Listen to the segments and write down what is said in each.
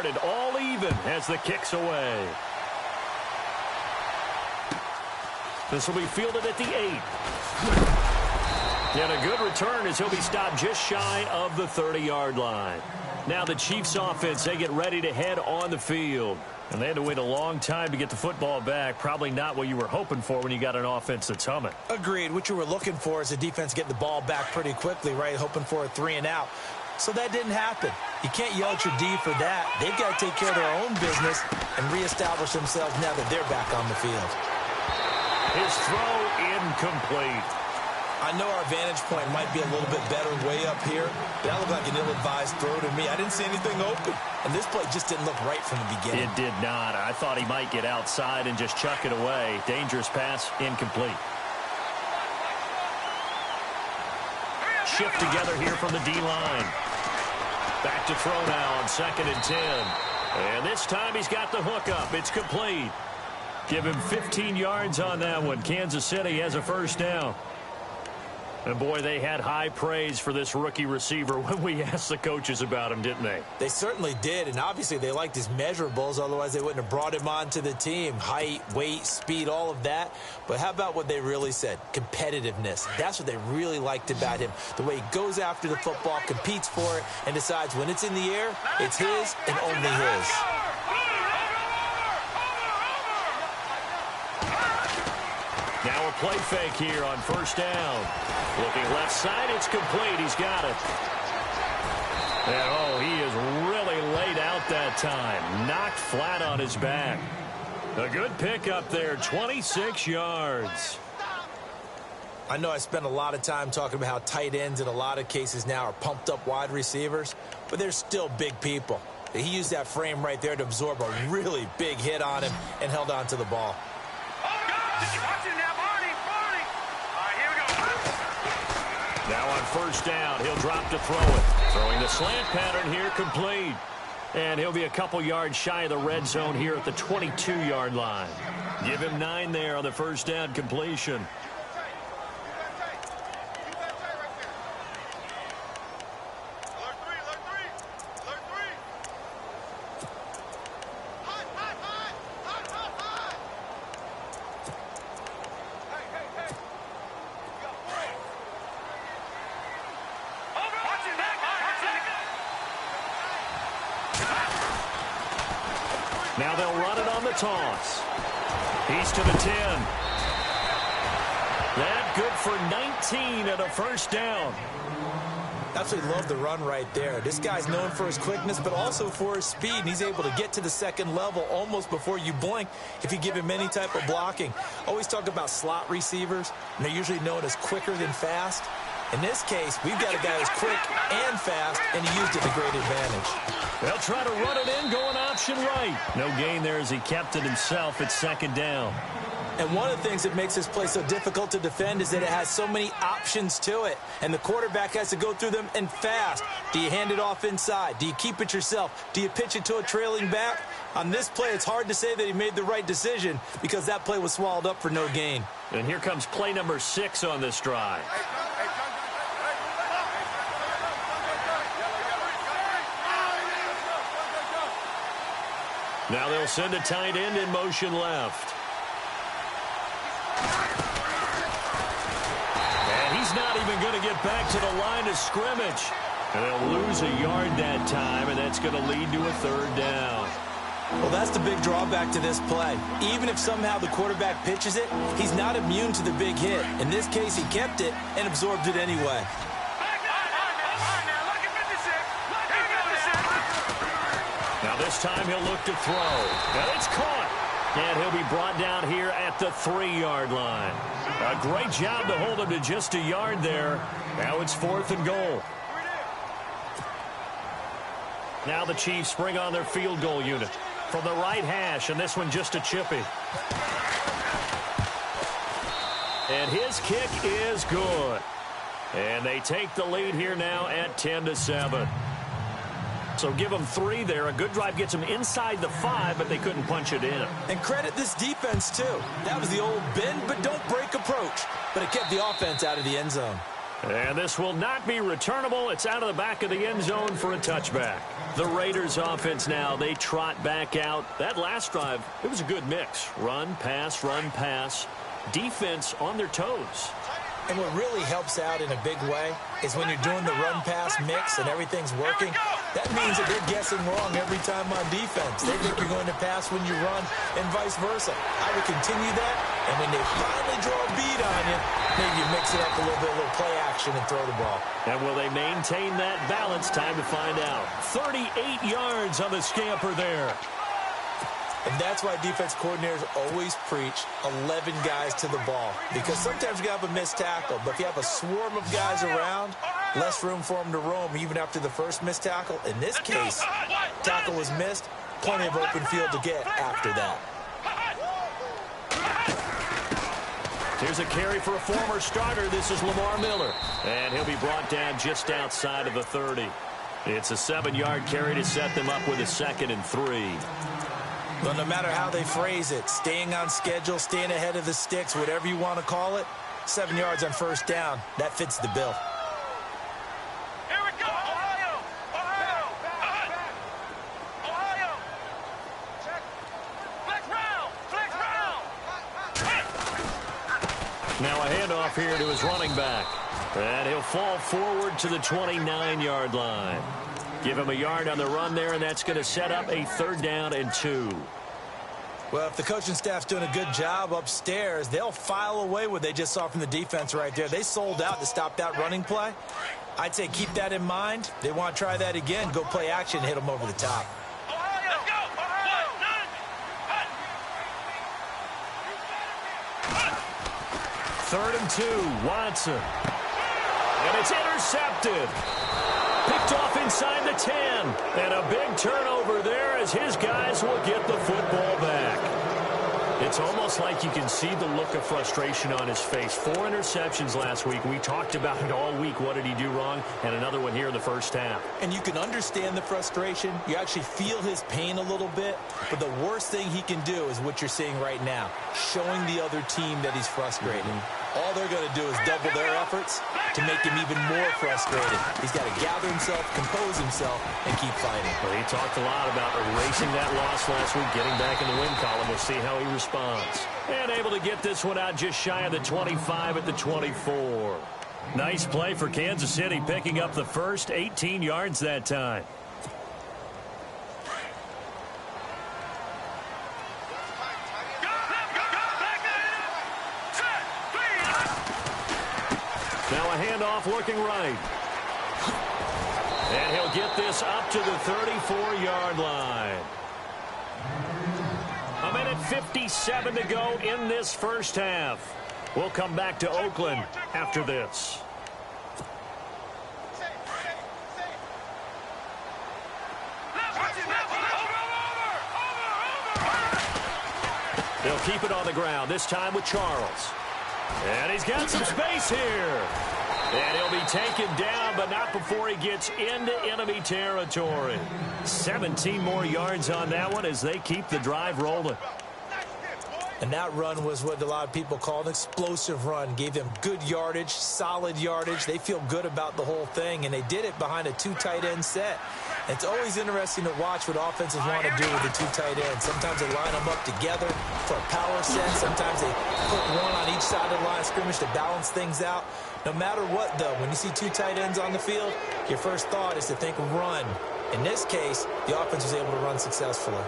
started all even as the kick's away. This will be fielded at the 8. And a good return as he'll be stopped just shy of the 30-yard line. Now the Chiefs offense, they get ready to head on the field. And they had to wait a long time to get the football back. Probably not what you were hoping for when you got an offense that's humming. Agreed. What you were looking for is the defense getting the ball back pretty quickly, right? Hoping for a 3 and out. So that didn't happen. You can't yell at your D for that. They've got to take care of their own business and reestablish themselves now that they're back on the field. His throw incomplete. I know our vantage point might be a little bit better way up here, but that looked like an ill-advised throw to me. I didn't see anything open, and this play just didn't look right from the beginning. It did not. I thought he might get outside and just chuck it away. Dangerous pass, incomplete. Shift together here from the D-line. Back to throw now on 2nd and 10. And this time he's got the hook up. It's complete. Give him 15 yards on that one. Kansas City has a first down. And, boy, they had high praise for this rookie receiver when we asked the coaches about him, didn't they? They certainly did, and obviously they liked his measurables. Otherwise, they wouldn't have brought him onto the team. Height, weight, speed, all of that. But how about what they really said? Competitiveness. That's what they really liked about him. The way he goes after the football, competes for it, and decides when it's in the air, it's his and only his. Now a play fake here on first down. Looking left side, it's complete. He's got it. And, oh, he is really laid out that time. Knocked flat on his back. A good pick up there, 26 yards. I know I spent a lot of time talking about how tight ends in a lot of cases now are pumped up wide receivers, but they're still big people. He used that frame right there to absorb a really big hit on him and held on to the ball. Now on first down, he'll drop to throw it. Throwing the slant pattern here, complete. And he'll be a couple yards shy of the red zone here at the 22-yard line. Give him 9 there on the first down completion. Now they'll run it on the toss. He's to the 10. That good for 19 and a first down. Absolutely love the run right there. This guy's known for his quickness, but also for his speed. And he's able to get to the second level almost before you blink if you give him any type of blocking. Always talk about slot receivers, and they're usually known as quicker than fast. In this case, we've got a guy who's quick and fast, and he used it to great advantage. They'll try to run it in, going option right. No gain there as he kept it himself at second down. And one of the things that makes this play so difficult to defend is that it has so many options to it. And the quarterback has to go through them and fast. Do you hand it off inside? Do you keep it yourself? Do you pitch it to a trailing back? On this play, it's hard to say that he made the right decision because that play was swallowed up for no gain. And here comes play number 6 on this drive. Now they'll send a tight end in motion left. And he's not even going to get back to the line of scrimmage. And they'll lose a yard that time, and that's going to lead to a third down. Well, that's the big drawback to this play. Even if somehow the quarterback pitches it, he's not immune to the big hit. In this case, he kept it and absorbed it anyway. Now this time he'll look to throw. And it's caught. And he'll be brought down here at the 3-yard line. A great job to hold him to just a yard there. Now it's 4th and goal. Now the Chiefs bring on their field goal unit from the right hash, and this one just a chippy. And his kick is good. And they take the lead here now at 10-7. So give them 3 there. A good drive gets them inside the 5, but they couldn't punch it in. And credit this defense, too. That was the old bend but don't break approach. But it kept the offense out of the end zone. And this will not be returnable. It's out of the back of the end zone for a touchback. The Raiders offense now, they trot back out. That last drive, it was a good mix. Run, pass, defense on their toes. And what really helps out in a big way is when you're doing the run-pass mix and everything's working, that means that they're guessing wrong every time on defense. They think you're going to pass when you run and vice versa. I would continue that, and when they finally draw a beat on you, maybe you mix it up a little play action and throw the ball. And will they maintain that balance? Time to find out. 38 yards on the scamper there. And that's why defense coordinators always preach 11 guys to the ball. Because sometimes you have a missed tackle, but if you have a swarm of guys around, less room for them to roam even after the first missed tackle. In this case, tackle was missed, plenty of open field to get after that. Here's a carry for a former starter. This is Lamar Miller. And he'll be brought down just outside of the 30. It's a 7-yard carry to set them up with a 2nd and 3. But no matter how they phrase it, staying on schedule, staying ahead of the sticks, whatever you want to call it, 7 yards on first down, that fits the bill. Here we go, Ohio! Check. Flex round! Now a handoff here to his running back. And he'll fall forward to the 29-yard line. Give him a yard on the run there, and that's going to set up a 3rd down and 2. Well, if the coaching staff's doing a good job upstairs, they'll file away what they just saw from the defense right there. They sold out to stop that running play. I'd say keep that in mind. They want to try that again. Go play action and hit them over the top. Let's go! 3rd and 2, Watson. And it's intercepted. Picked off inside the 10. And a big turnover there as his guys will get the football back. It's almost like you can see the look of frustration on his face. 4 interceptions last week. We talked about it all week. What did he do wrong? And another one here in the first half. And you can understand the frustration. You actually feel his pain a little bit. But the worst thing he can do is what you're seeing right now, showing the other team that he's frustrated. All they're going to do is double their efforts to make him even more frustrated. He's got to gather himself, compose himself, and keep fighting. Well, he talked a lot about erasing that loss last week, getting back in the win column. We'll see how he responds. And able to get this one out just shy of the 25 at the 24. Nice play for Kansas City, picking up the first 18 yards that time. Now a handoff looking right. And he'll get this up to the 34-yard line. 1:57 to go in this first half. We'll come back to Oakland after this. They'll keep it on the ground, this time with Charles. And he's got some space here. And he'll be taken down, but not before he gets into enemy territory. 17 more yards on that one as they keep the drive rolling. And that run was what a lot of people call an explosive run. Gave them good yardage, solid yardage. They feel good about the whole thing, and they did it behind a 2 tight end set. It's always interesting to watch what offenses want to do with the 2 tight ends. Sometimes they line them up together for a power set. Sometimes they put one on each side of the line of scrimmage to balance things out. No matter what, though, when you see 2 tight ends on the field, your first thought is to think run. In this case, the offense was able to run successfully.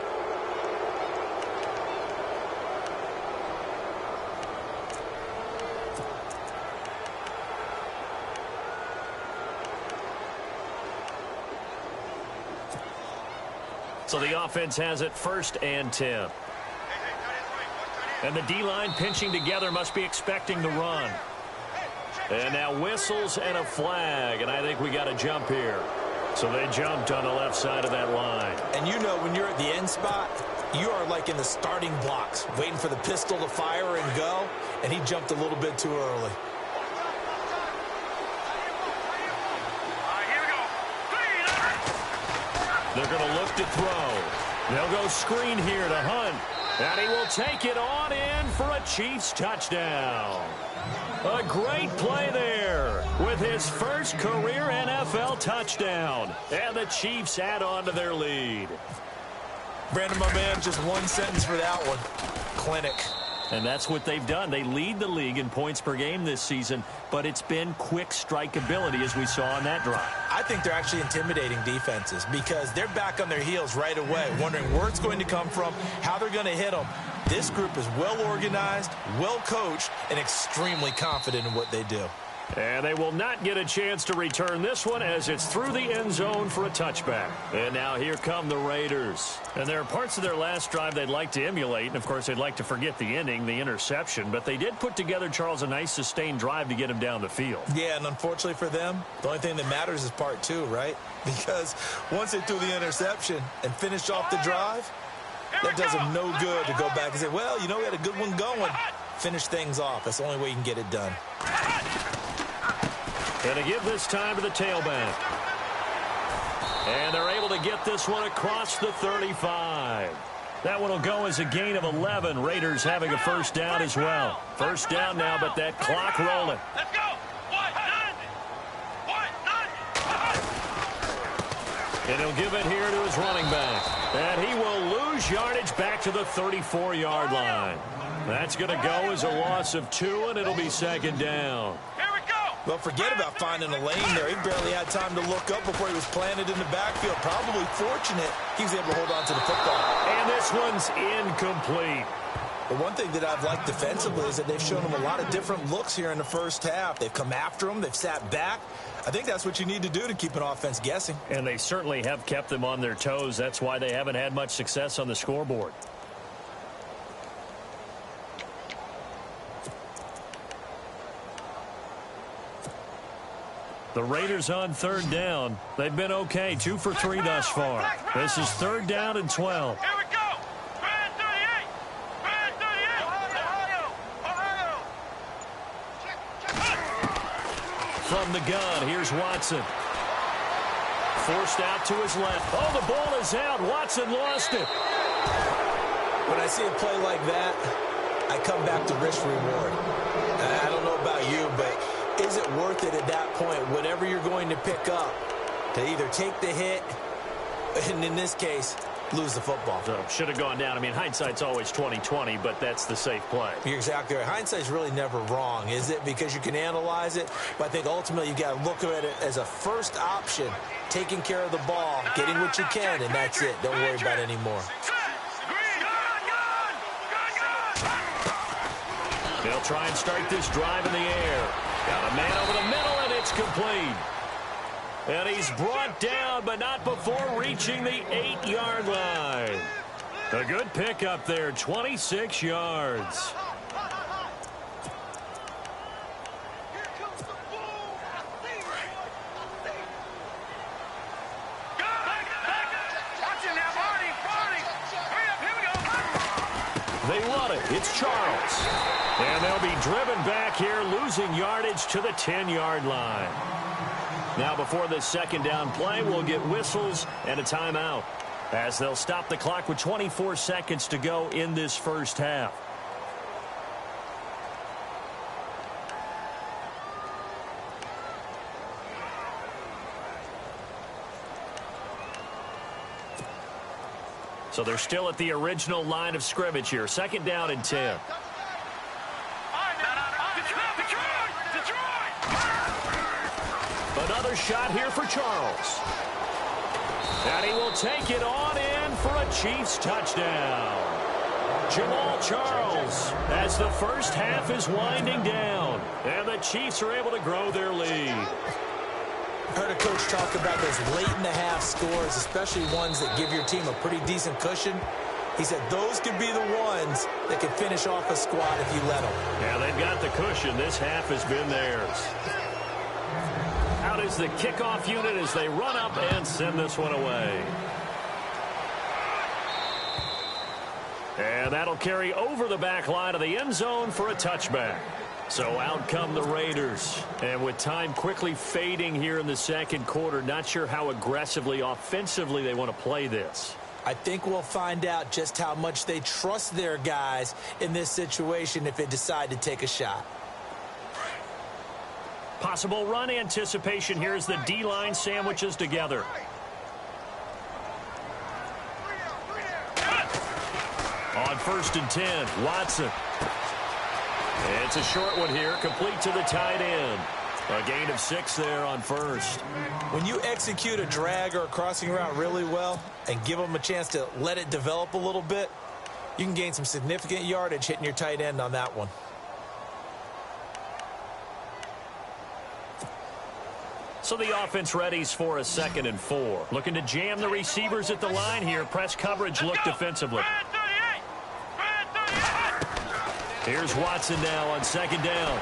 So the offense has it 1st and 10. And the D-line pinching together, must be expecting the run. And now whistles and a flag, and I think we got a jump here. So they jumped on the left side of that line. And you know when you're at the end spot, you are like in the starting blocks, waiting for the pistol to fire and go, and he jumped a little bit too early. They're going to look to throw. They'll go screen here to Hunt. And he will take it on in for a Chiefs touchdown. A great play there with his first career NFL touchdown. And the Chiefs add on to their lead. Brandon, my man, just one sentence for that one. Clinic. And that's what they've done. They lead the league in points per game this season, but it's been quick strikeability as we saw on that drive. I think they're actually intimidating defenses because they're back on their heels right away, wondering where it's going to come from, how they're going to hit them. This group is well organized, well coached, and extremely confident in what they do. And they will not get a chance to return this one as it's through the end zone for a touchback. And now here come the Raiders. And there are parts of their last drive they'd like to emulate. And, of course, they'd like to forget the ending, the interception. But they did put together, Charles, a nice sustained drive to get him down the field. Yeah, and unfortunately for them, the only thing that matters is part two, right? Because once they threw the interception and finished off the drive, that does them no good to go back and say, well, you know, we had a good one going. Finish things off. That's the only way you can get it done. And to give this time to the tailback. And they're able to get this one across the 35. That one will go as a gain of 11. Raiders having a first down as well. First down now, but that clock rolling. Let's go. And he'll give it here to his running back. And he will lose yardage back to the 34-yard line. That's going to go as a loss of 2, and it'll be second down. Well, forget about finding a lane there. He barely had time to look up before he was planted in the backfield. Probably fortunate he was able to hold on to the football. And this one's incomplete. But one thing that I've liked defensively is that they've shown him a lot of different looks here in the first half. They've come after him. They've sat back. I think that's what you need to do to keep an offense guessing. And they certainly have kept them on their toes. That's why they haven't had much success on the scoreboard. The Raiders on third down. They've been okay, 2 for 3 thus far. This is third down and 12. Here we go. Brand 38. Brand 38. Ohio. From the gun, here's Watson. Forced out to his left. Oh, the ball is out. Watson lost it. When I see a play like that, I come back to risk reward. I don't know about you, but is it worth it at that point, whatever you're going to pick up, to either take the hit, and in this case, lose the football? So, should have gone down. I mean, hindsight's always 20/20, but that's the safe play. You're exactly right. Hindsight's really never wrong, is it? Because you can analyze it, but I think ultimately you got to look at it as a first option, taking care of the ball, getting what you can, and that's it. Don't worry about it anymore. They'll try and start this drive in the air. Got a man over the middle, and it's complete. And he's brought down, but not before reaching the 8-yard line. A good pickup there, 26 yards. They run it. It's Charles. And they'll be driven back here, losing yardage to the 10-yard line. Now, before this second down play, we'll get whistles and a timeout, as they'll stop the clock with 24 seconds to go in this first half. So they're still at the original line of scrimmage here. Second down and 10. Another shot here for Charles. And he will take it on in for a Chiefs touchdown. Jamal Charles, as the first half is winding down. And the Chiefs are able to grow their lead. I heard a coach talk about those late-in-the-half scores, especially ones that give your team a pretty decent cushion. He said those could be the ones that could finish off a squad if you let them. Yeah, they've got the cushion. This half has been theirs. Out is the kickoff unit as they run up and send this one away. And that'll carry over the back line of the end zone for a touchback. So out come the Raiders. And with time quickly fading here in the second quarter, not sure how aggressively, offensively they want to play this. I think we'll find out just how much they trust their guys in this situation if they decide to take a shot. Possible run anticipation here as the D-line sandwiches together. On 1st and 10, Watson. It's a short one here, complete to the tight end. A gain of 6 there on 1st. When you execute a drag or a crossing route really well and give them a chance to let it develop a little bit, you can gain some significant yardage hitting your tight end on that one. So the offense readies for a 2nd and 4. Looking to jam the receivers at the line here. Press coverage look defensively. Here's Watson now on 2nd down.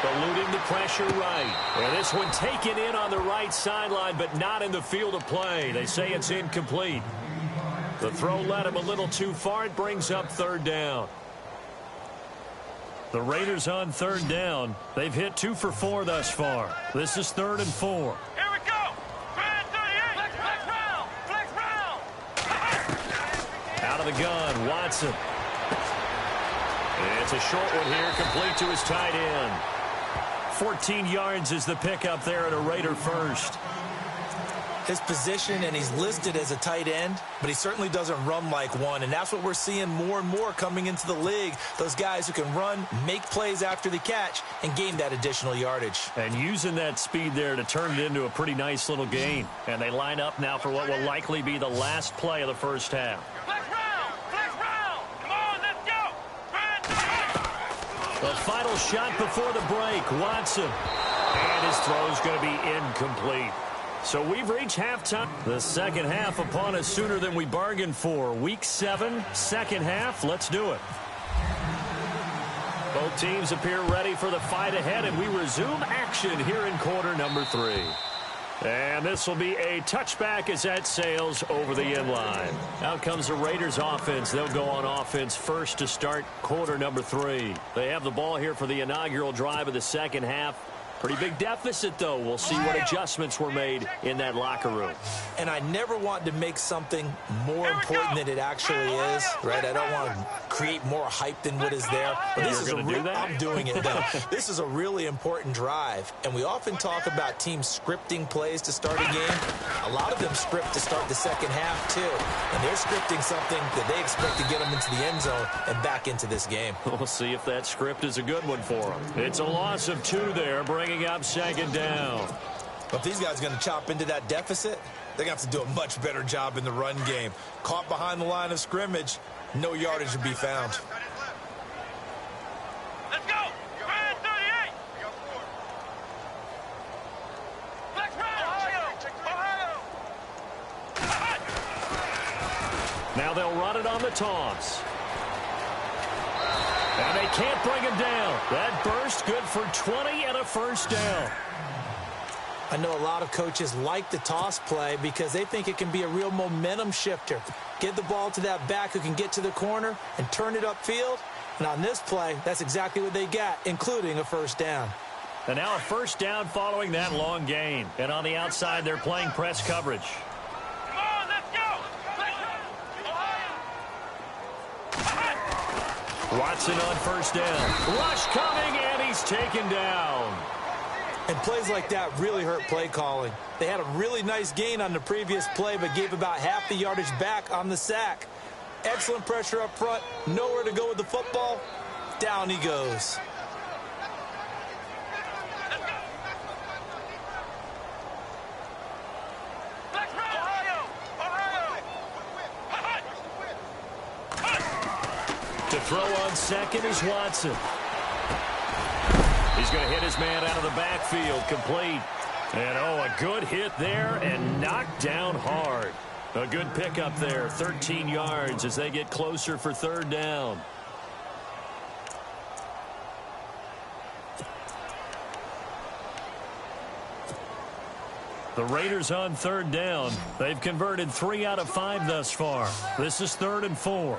Eluding the pressure right. And this one taken in on the right sideline, but not in the field of play. They say it's incomplete. The throw led him a little too far. It brings up 3rd down. The Raiders on 3rd down. They've hit 2 for 4 thus far. This is 3rd and 4. Here we go. Flex round. Out of the gun, Watson. It's a short one here, complete to his tight end. 14 yards is the pickup there at a Raider first. His position, and he's listed as a tight end, but he certainly doesn't run like one, and that's what we're seeing more and more coming into the league. Those guys who can run, make plays after the catch, and gain that additional yardage. And using that speed there to turn it into a pretty nice little gain. And they line up now for what will likely be the last play of the first half. Flex round. Come on, let's go. The final shot before the break, Watson. And his throw is going to be incomplete. So we've reached halftime. The second half upon us sooner than we bargained for. Week 7, second half. Let's do it. Both teams appear ready for the fight ahead, and we resume action here in quarter number 3. And this will be a touchback as that sails over the end line. Out comes the Raiders offense. They'll go on offense first to start quarter number 3. They have the ball here for the inaugural drive of the second half. Pretty big deficit, though. We'll see what adjustments were made in that locker room. And I never want to make something more important than it actually is, right? I don't want to create more hype than what is there. But this is I'm doing it, though. This is a really important drive. And we often talk about teams scripting plays to start a game. A lot of them script to start the second half, too. And they're scripting something that they expect to get them into the end zone and back into this game. We'll see if that script is a good one for them. It's a loss of 2 there, bringing up 2nd down. But if these guys are going to chop into that deficit, they're going to have to do a much better job in the run game. Caught behind the line of scrimmage, no yardage to be found. Let's go. 38. Flex round. Ohio. Now they'll run it on the toss. And they can't bring him down. That burst good for 20 and a first down. I know a lot of coaches like the toss play because they think it can be a real momentum shifter. Get the ball to that back who can get to the corner and turn it upfield. And on this play, that's exactly what they got, including a first down. And now a first down following that long gain. And on the outside, they're playing press coverage. Come on, let's go. Watson on first down. Rush coming, and he's taken down. And plays like that really hurt play calling. They had a really nice gain on the previous play, but gave about half the yardage back on the sack. Excellent pressure up front. Nowhere to go with the football. Down he goes. To throw on second is Watson. He's going to hit his man out of the backfield, complete. And, a good hit there and knocked down hard. A good pickup there, 13 yards as they get closer for 3rd down. The Raiders on 3rd down. They've converted 3 out of 5 thus far. This is 3rd and 4.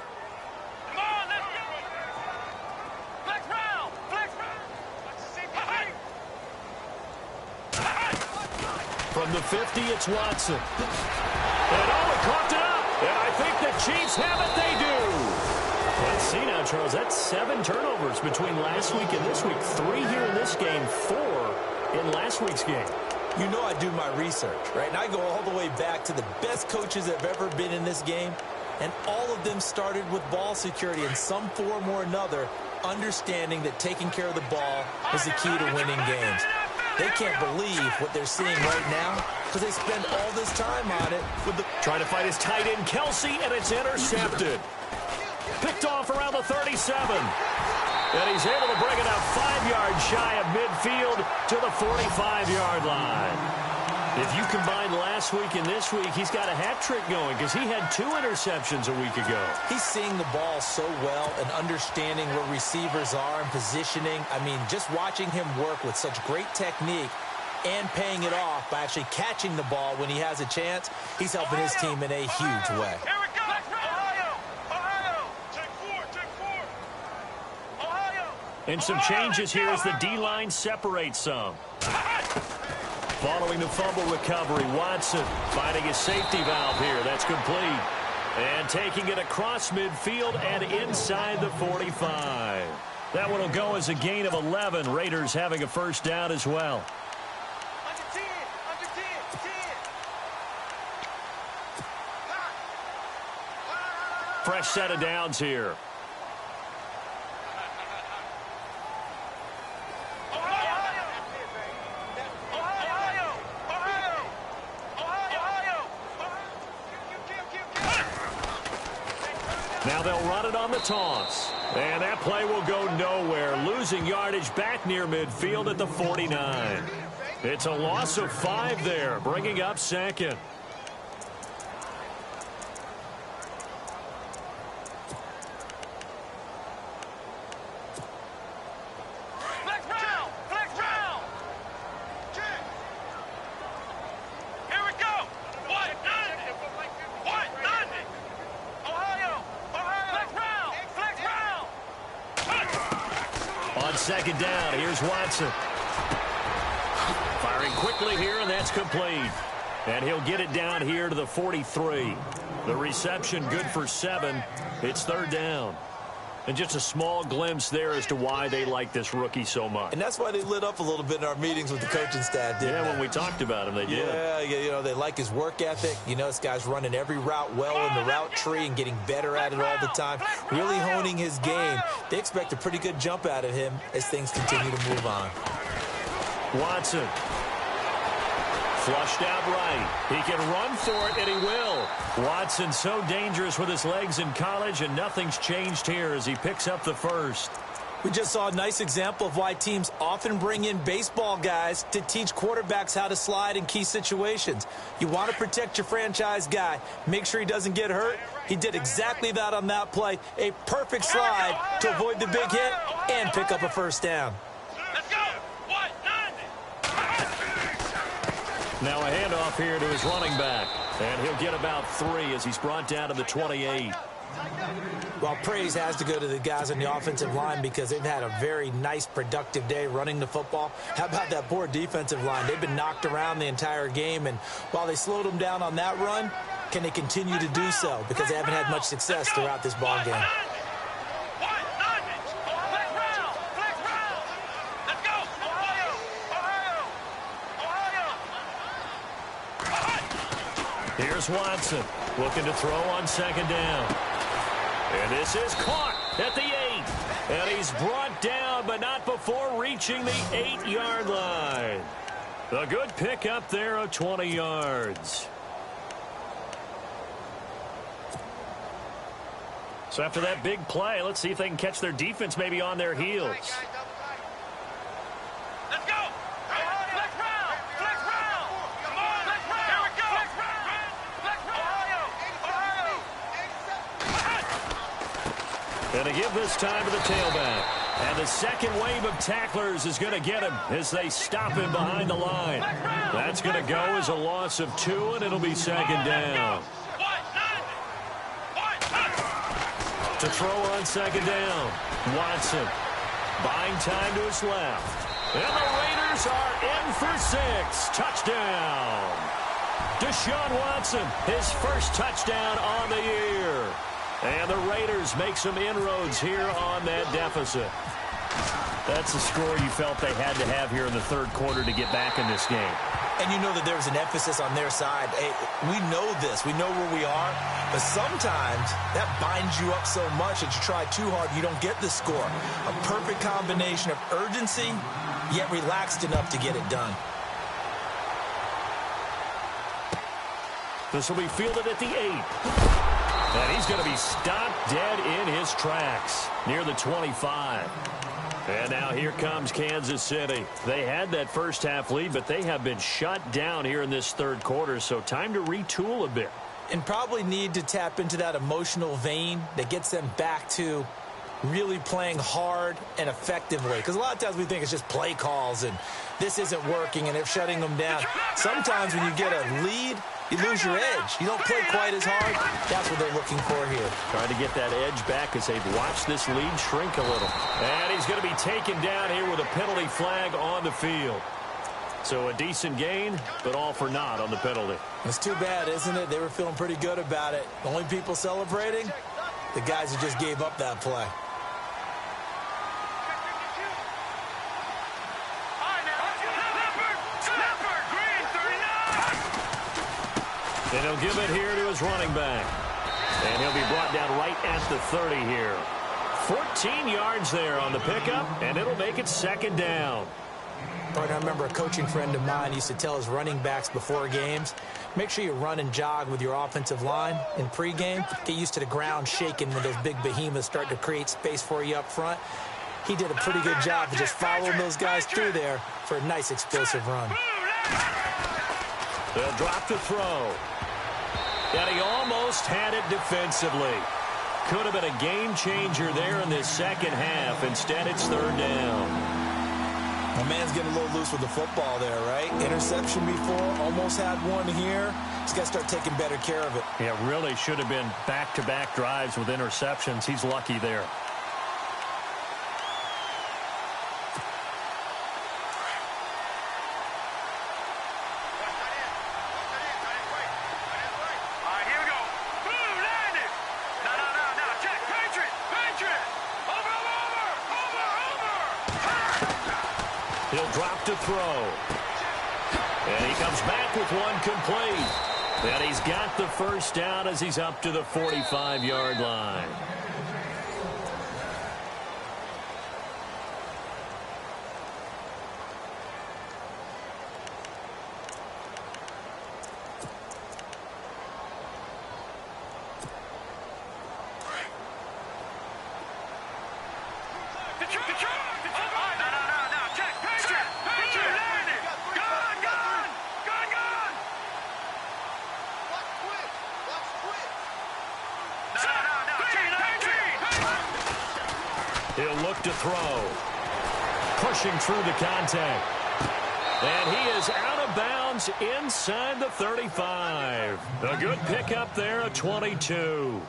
From the 50, it's Watson. And he coughed it up. And I think the Chiefs have it. They do. Let's see now, Charles. That's 7 turnovers between last week and this week. 3 here in this game, 4 in last week's game. You know I do my research, right? And I go all the way back to the best coaches that have ever been in this game. And all of them started with ball security in some form or another, understanding that taking care of the ball is the key to winning games. They can't believe what they're seeing right now because they spend all this time on it. Trying to fight his tight end, Kelsey, and it's intercepted. Picked off around the 37. And he's able to bring it up 5 yards shy of midfield to the 45-yard line. If you combine last week and this week, he's got a hat trick going because he had 2 interceptions a week ago. He's seeing the ball so well and understanding where receivers are and positioning. I mean, just watching him work with such great technique and paying it off by actually catching the ball when he has a chance, he's helping his team in a huge way. Here we go. Ohio. Take 4. Ohio. And some changes here as the D-line separates some. Following the fumble recovery, Watson finding his safety valve here. That's complete. And taking it across midfield and inside the 45. That one will go as a gain of 11. Raiders having a first down as well. Under 10. Fresh set of downs here. Now they'll run it on the toss. And that play will go nowhere. Losing yardage back near midfield at the 49. It's a loss of 5 there, bringing up second. Flex round. Here we go. What? Nothing. Ohio. Flex round. On second down, here's Watson. Firing quickly here, and that's complete. And he'll get it down here to the 43. The reception good for 7. It's third down. And just a small glimpse there as to why they like this rookie so much. And that's why they lit up a little bit in our meetings with the coaching staff, didn't they? When we talked about him, they did. Yeah, you know, they like his work ethic. You know, this guy's running every route well in the route tree and getting better at it all the time, really honing his game. They expect a pretty good jump out of him as things continue to move on. Watson. Flushed out right. He can run for it, and he will. Watson so dangerous with his legs in college, and nothing's changed here as he picks up the first. We just saw a nice example of why teams often bring in baseball guys to teach quarterbacks how to slide in key situations. You want to protect your franchise guy. Make sure he doesn't get hurt. He did exactly that on that play. A perfect slide to avoid the big hit and pick up a first down. Let's go. What? Now a handoff here to his running back. And he'll get about 3 as he's brought down to the 28. Well, praise has to go to the guys on the offensive line because they've had a very nice, productive day running the football. How about that poor defensive line? They've been knocked around the entire game, and while they slowed them down on that run, can they continue to do so? Because they haven't had much success throughout this ball game. Here's Watson looking to throw on second down. And this is caught at the 8. And he's brought down, but not before reaching the 8-yard line. A good pickup there of 20 yards. So after that big play, let's see if they can catch their defense maybe on their heels. Let's go. Flex round. Come on. Here we go. Flex round. And to give this time to the tailback. And the second wave of tacklers is going to get him as they stop him behind the line. That's going to go as a loss of 2, and it'll be second down. To throw on second down, Watson buying time to his left. And the Raiders are in for 6. Touchdown. Deshaun Watson, his first touchdown on the year. And the Raiders make some inroads here on that deficit. That's the score you felt they had to have here in the third quarter to get back in this game. And you know that there's an emphasis on their side. Hey, we know this. We know where we are. But sometimes that binds you up so much that you try too hard, you don't get the score. A perfect combination of urgency, yet relaxed enough to get it done. This will be fielded at the 8. And he's going to be stopped dead in his tracks near the 25. And now here comes Kansas City. They had that first half lead, but they have been shut down here in this third quarter, so time to retool a bit. And probably need to tap into that emotional vein that gets them back to really playing hard and effectively. Because a lot of times we think it's just play calls and this isn't working and they're shutting them down. Sometimes when you get a lead, you lose your edge. You don't play quite as hard. That's what they're looking for here. Trying to get that edge back as they've watched this lead shrink a little. And he's going to be taken down here with a penalty flag on the field. So a decent gain, but all for naught on the penalty. It's too bad, isn't it? They were feeling pretty good about it. The only people celebrating, the guys who just gave up that play. And he'll give it here to his running back. And he'll be brought down right at the 30 here. 14 yards there on the pickup, and it'll make it second down. I remember a coaching friend of mine used to tell his running backs before games, make sure you run and jog with your offensive line in pregame. Get used to the ground shaking when those big behemoths start to create space for you up front. He did a pretty good job of just following those guys through there for a nice explosive run. They'll drop the throw. And he almost had it defensively. Could have been a game changer there in this second half. Instead, it's third down. My man's getting a little loose with the football there, right? Interception before, almost had one here. He's got to start taking better care of it. Yeah, really should have been back-to-back drives with interceptions. He's lucky there. He'll drop to throw. And he comes back with one complete. And he's got the first down as he's up to the 45-yard line. He'll look to throw. Pushing through the contact. And he is out of bounds inside the 35. A good pickup there at 22.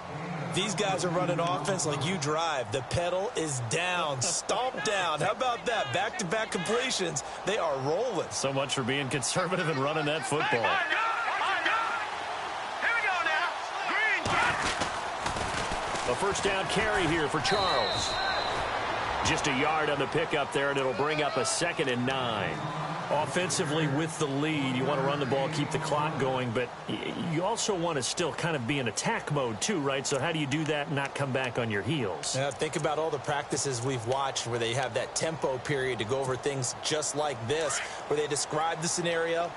These guys are running offense like you drive. The pedal is down, stomped down. How about that? Back-to-back completions. They are rolling. So much for being conservative and running that football. A first down carry here for Charles. Just a yard on the pickup there, and it'll bring up a 2nd and 9. Offensively with the lead, you want to run the ball, keep the clock going, but you also want to still kind of be in attack mode too, right? So how do you do that and not come back on your heels? Yeah, think about all the practices we've watched where they have that tempo period to go over things just like this, where they describe the scenario,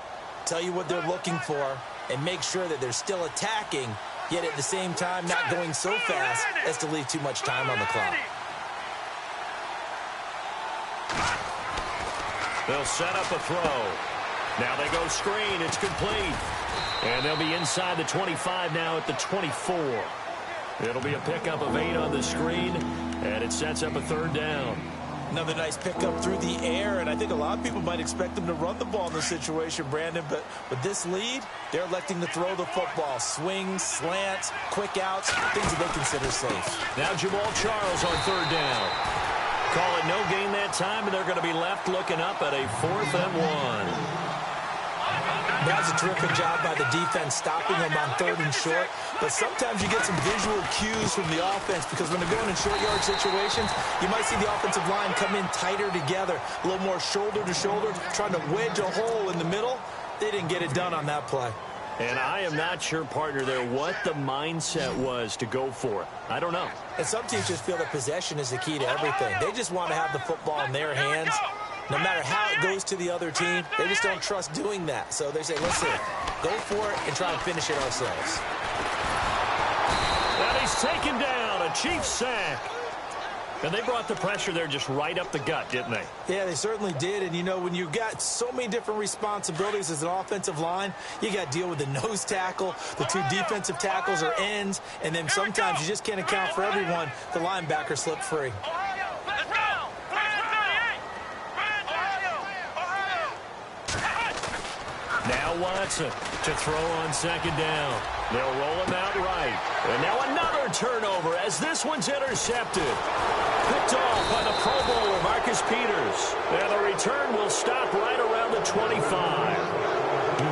tell you what they're looking for, and make sure that they're still attacking, yet at the same time not going so fast as to leave too much time on the clock. They'll set up a throw. Now they go screen. It's complete. And they'll be inside the 25 now at the 24. It'll be a pickup of 8 on the screen, and it sets up a third down. Another nice pickup through the air, and I think a lot of people might expect them to run the ball in this situation, Brandon, but with this lead, they're electing to throw the football. Swings, slants, quick outs, things that they consider safe. Now Jamal Charles on third down. Call it no gain that time, and they're going to be left looking up at a 4th and 1. That was a terrific job by the defense stopping them on 3rd and short. But sometimes you get some visual cues from the offense because when they're going in short yard situations, you might see the offensive line come in tighter together, a little more shoulder to shoulder, trying to wedge a hole in the middle. They didn't get it done on that play. And I am not sure, partner, there what the mindset was to go for it. I don't know. And some teams just feel that possession is the key to everything. They just want to have the football in their hands. No matter how it goes to the other team, they just don't trust doing that. So they say, listen, go for it and try and finish it ourselves. And he's taken down, a Chiefs sack. And they brought the pressure there just right up the gut, didn't they? Yeah, they certainly did. And, you know, when you've got so many different responsibilities as an offensive line, you got to deal with the nose tackle, the 2 defensive tackles or ends, and then sometimes you just can't account for everyone. The linebacker slipped free. Now Watson to throw on 2nd down. They'll roll him out right. And now another turnover as this one's intercepted. Picked off by the Pro Bowler, Marcus Peters. And the return will stop right around the 25.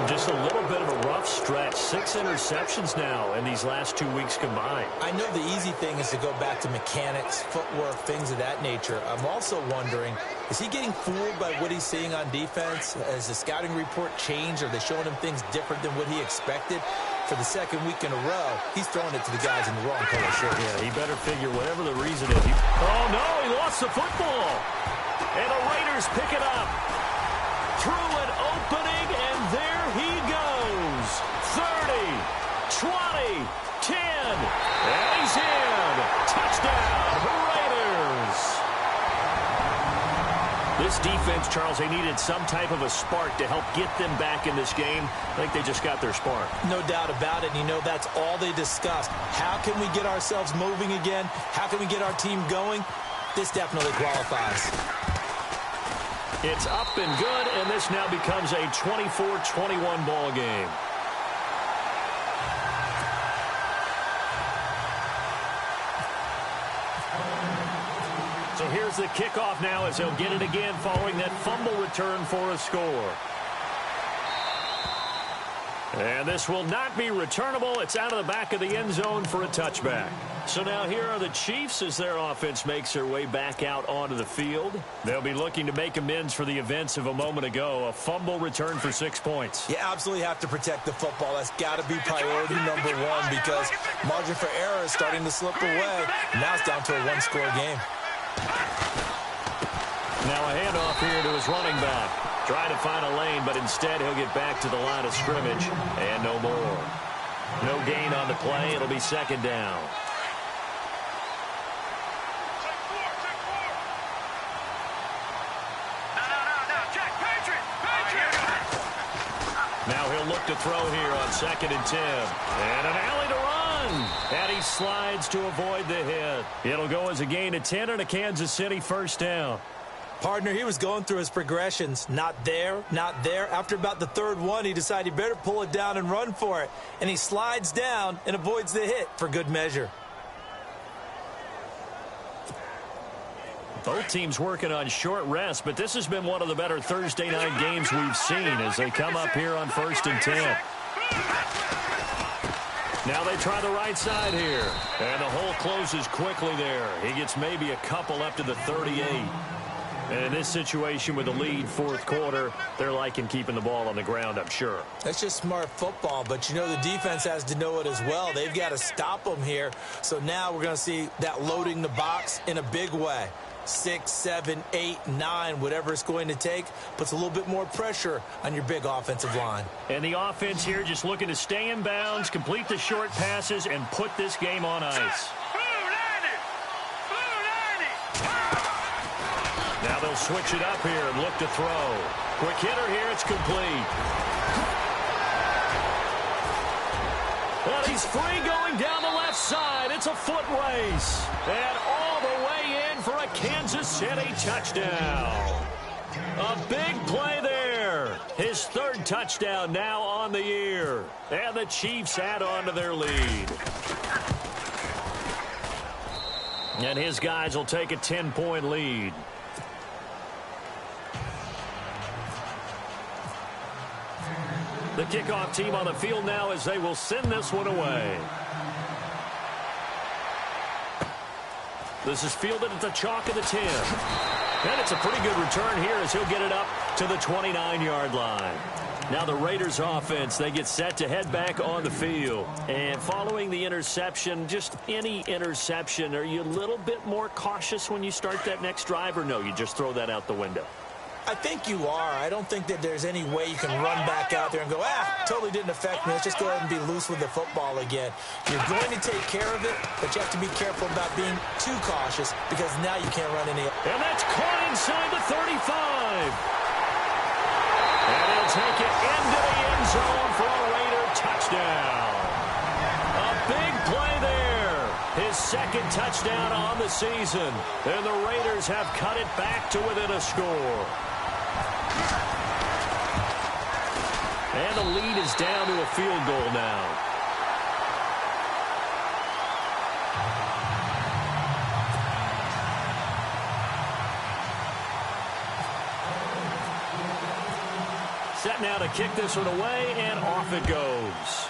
Just a little bit of a rough stretch. 6 interceptions now in these last 2 weeks combined. I know the easy thing is to go back to mechanics, footwork, things of that nature. I'm also wondering, is he getting fooled by what he's seeing on defense? Has the scouting report changed? Are they showing him things different than what he expected? For the 2nd week in a row, he's throwing it to the guys in the wrong color shirt. Yeah, he better figure whatever the reason is. Oh, no, he lost the football. And the Raiders pick it up. Through an opening, and there he goes. 30, 20, 10, and he's in. Touchdown, Raiders. This defense, Charles, they needed some type of a spark to help get them back in this game. I think they just got their spark. No doubt about it. And you know, that's all they discussed. How can we get ourselves moving again? How can we get our team going? This definitely qualifies. It's up and good, and this now becomes a 24-21 ball game. So here's the kickoff now as they'll get it again following that fumble return for a score. And this will not be returnable. It's out of the back of the end zone for a touchback. So now here are the Chiefs as their offense makes their way back out onto the field. They'll be looking to make amends for the events of a moment ago. A fumble return for 6 points. You absolutely have to protect the football. That's got to be priority number 1 because margin for error is starting to slip away. Now it's down to a 1-score game. Now a handoff here to his running back. Trying to find a lane, but instead he'll get back to the line of scrimmage. And no more. No gain on the play. It'll be 2nd down. Now he'll look to throw here on 2nd and 10. And an alley to run. And he slides to avoid the hit. It'll go as a gain of 10 and a Kansas City 1st down. Partner, he was going through his progressions. Not there, not there. After about the 3rd one, he decided he better pull it down and run for it. And he slides down and avoids the hit for good measure. Both teams working on short rest, but this has been one of the better Thursday night games we've seen as they come up here on 1st and 10. Now they try the right side here. And the hole closes quickly there. He gets maybe a couple up to the 38. And in this situation with the lead 4th quarter, they're liking keeping the ball on the ground, I'm sure. That's just smart football, but you know the defense has to know it as well. They've got to stop them here. So now we're going to see that loading the box in a big way. 6, 7, 8, 9, whatever it's going to take, puts a little bit more pressure on your big offensive line. And the offense here just looking to stay in bounds, complete the short passes, and put this game on ice. Now they'll switch it up here and look to throw. Quick hitter here, it's complete. And he's free going down the left side. It's a foot race. And all the way in for a Kansas City touchdown. A big play there. His 3rd touchdown now on the year. And the Chiefs add on to their lead. And his guys will take a 10-point lead. The kickoff team on the field now as they will send this one away. This is fielded at the chalk of the 10. And it's a pretty good return here as he'll get it up to the 29-yard line. Now the Raiders offense, they get set to head back on the field. And following the interception, just any interception, are you a little bit more cautious when you start that next drive, or no, you just throw that out the window? I think you are. I don't think that there's any way you can run back out there and go, totally didn't affect me. Let's just go ahead and be loose with the football again. You're going to take care of it, but you have to be careful about being too cautious because now you can't run any. And that's caught inside the 35. And he'll take it into the end zone for a Raider touchdown. A big play there. His second touchdown on the season. And the Raiders have cut it back to within a score. And the lead is down to a field goal now. Set now to kick this one away, and off it goes.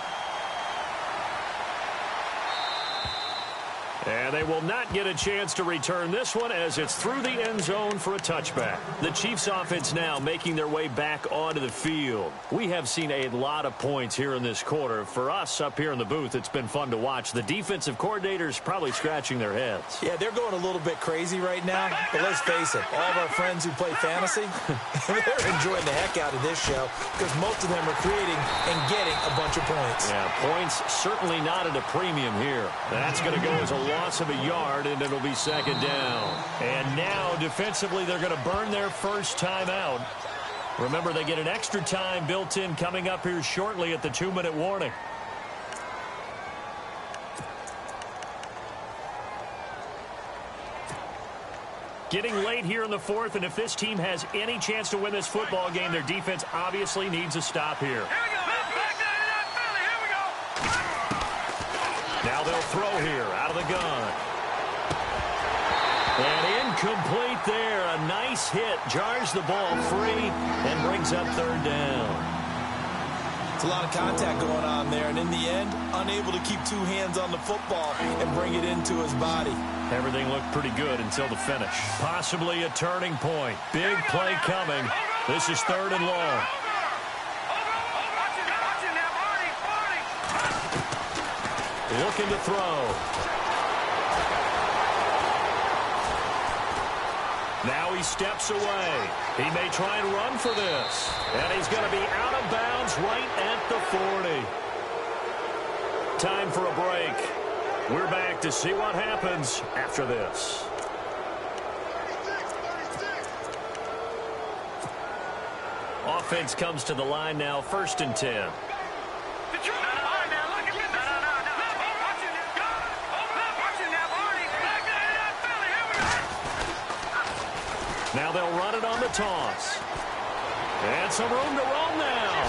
And they will not get a chance to return this one as it's through the end zone for a touchback. The Chiefs offense now making their way back onto the field. We have seen a lot of points here in this quarter. For us up here in the booth, it's been fun to watch. The defensive coordinators probably scratching their heads. Yeah, they're going a little bit crazy right now. But let's face it, all of our friends who play fantasy, they're enjoying the heck out of this show because most of them are creating and getting a bunch of points. Yeah, points certainly not at a premium here. That's going to go as a loss of a yard, and it'll be second down. And now, defensively, they're going to burn their first timeout. Remember, they get an extra time built in coming up here shortly at the 2-minute warning. Getting late here in the fourth, and if this team has any chance to win this football game, their defense obviously needs a stop here. Now they'll throw here out of the gun. And incomplete there. A nice hit. Jars the ball free and brings up third down. It's a lot of contact going on there, and in the end, unable to keep two hands on the football and bring it into his body. Everything looked pretty good until the finish. Possibly a turning point. Big play coming. This is third and long. Looking to throw. Now he steps away. He may try and run for this. And he's going to be out of bounds right at the 40. Time for a break. We're back to see what happens after this. Offense comes to the line now, 1st and 10. Now they'll run it on the toss. And some room to roam now.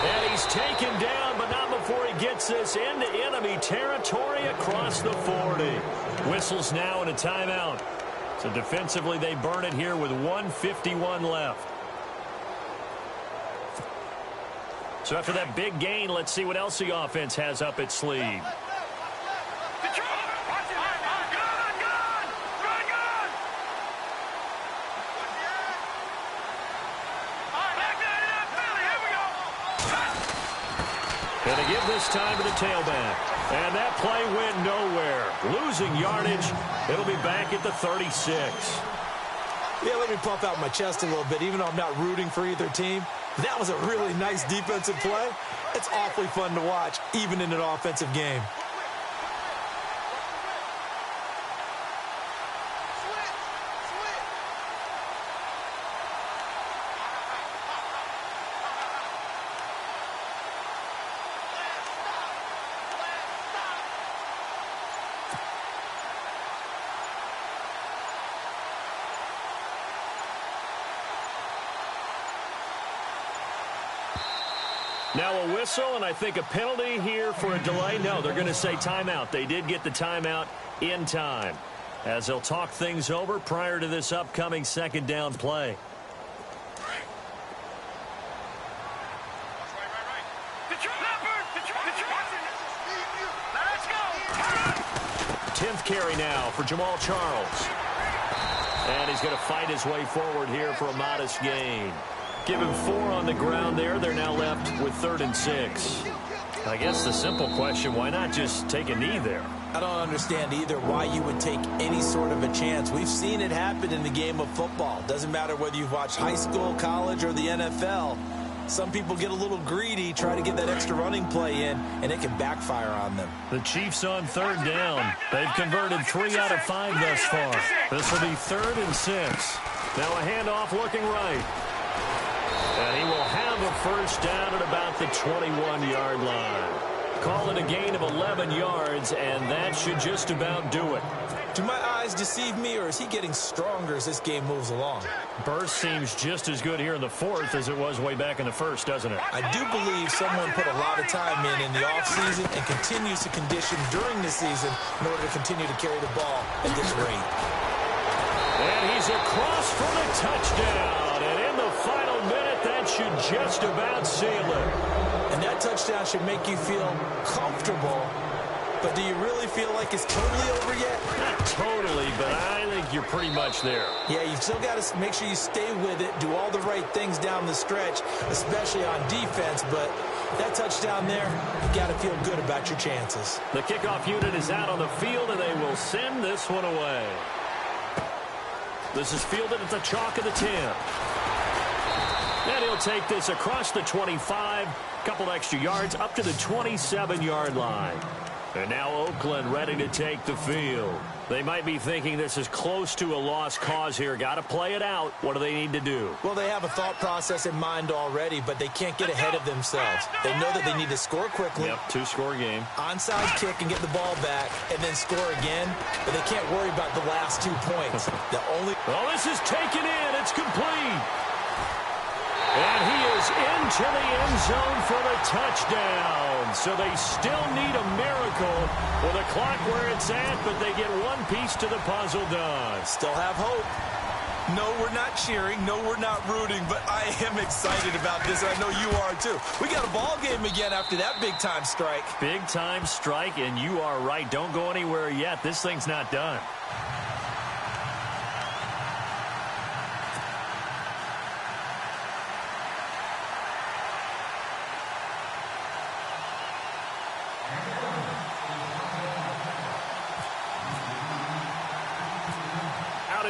And he's taken down, but not before he gets this into enemy territory across the 40. Whistles now in a timeout. So defensively, they burn it here with 1:51 left. So after that big gain, let's see what else the offense has up its sleeve. Going to give this time to the tailback. And that play went nowhere. Losing yardage. It'll be back at the 36. Yeah, let me pump out my chest a little bit, even though I'm not rooting for either team. That was a really nice defensive play. It's awfully fun to watch, even in an offensive game. Now a whistle, and I think a penalty here for a delay. No, they're going to say timeout. They did get the timeout in time, as they'll talk things over prior to this upcoming second down play. 11th carry now for Jamal Charles. And he's going to fight his way forward here for a modest gain. Give him 4 on the ground there. They're now left with 3rd and 6. I guess the simple question, why not just take a knee there? I don't understand either why you would take any sort of a chance. We've seen it happen in the game of football. Doesn't matter whether you've watched high school, college, or the NFL. Some people get a little greedy, try to get that extra running play in, and it can backfire on them. The Chiefs on 3rd down. They've converted 3 out of 5 thus far. This will be 3rd and 6. Now a handoff looking right. And he will have a first down at about the 21-yard line. Call it a gain of 11 yards, and that should just about do it. Do my eyes deceive me, or is he getting stronger as this game moves along? Burst seems just as good here in the 4th as it was way back in the 1st, doesn't it? I do believe someone put a lot of time in the offseason and continues to condition during the season in order to continue to carry the ball at this rate. And he's across for the touchdown. And in the final minute, that should just about seal it. And that touchdown should make you feel comfortable. But do you really feel like it's totally over yet? Not totally, but I think you're pretty much there. Yeah, you've still got to make sure you stay with it, do all the right things down the stretch, especially on defense. But that touchdown there, you got to feel good about your chances. The kickoff unit is out on the field, and they will send this one away. This is fielded at the chalk of the 10. And he'll take this across the 25, couple extra yards up to the 27-yard line. And now Oakland ready to take the field. They might be thinking this is close to a lost cause here. Got to play it out. What do they need to do? Well, they have a thought process in mind already, but they can't get ahead of themselves. They know that they need to score quickly. Yep, 2-score game. Onside kick and get the ball back and then score again, but they can't worry about the last 2 points. Well, this is taken in. It's complete. And he is into the end zone for the touchdown. So they still need a miracle with a clock where it's at, but they get one piece to the puzzle done. Still have hope. No, we're not cheering. No, we're not rooting, but I am excited about this, and I know you are too. We got a ball game again after that big-time strike. Big-time strike, and you are right. Don't go anywhere yet. This thing's not done.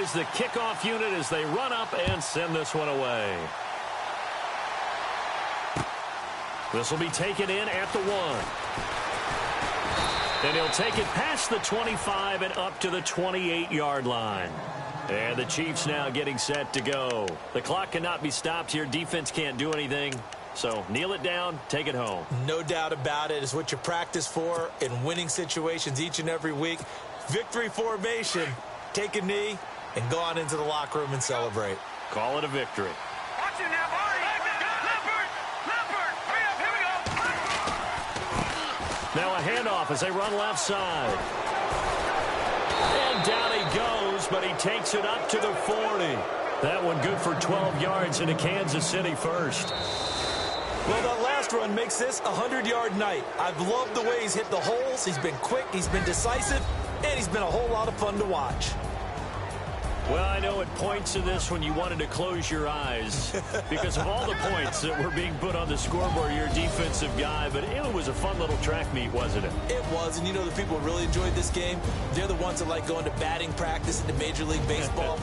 Is the kickoff unit as they run up and send this one away. This will be taken in at the 1. And he'll take it past the 25 and up to the 28-yard line. And the Chiefs now getting set to go. The clock cannot be stopped here. Defense can't do anything. So kneel it down, take it home. No doubt about it. It's what you practice for in winning situations each and every week. Victory formation. Take a knee and go on into the locker room and celebrate. Call it a victory. Watch it now, Barney. Leopard. Hurry up, here we go. Now a handoff as they run left side. And down he goes, but he takes it up to the 40. That one good for 12 yards into Kansas City first. Well, that last run makes this a 100-yard night. I've loved the way he's hit the holes. He's been quick, he's been decisive, and he's been a whole lot of fun to watch. Well, I know at points in this when you wanted to close your eyes because of all the points that were being put on the scoreboard, you're a defensive guy, but it was a fun little track meet, wasn't it? It was, and you know the people who really enjoyed this game? They're the ones that like going to batting practice at the Major League Baseball.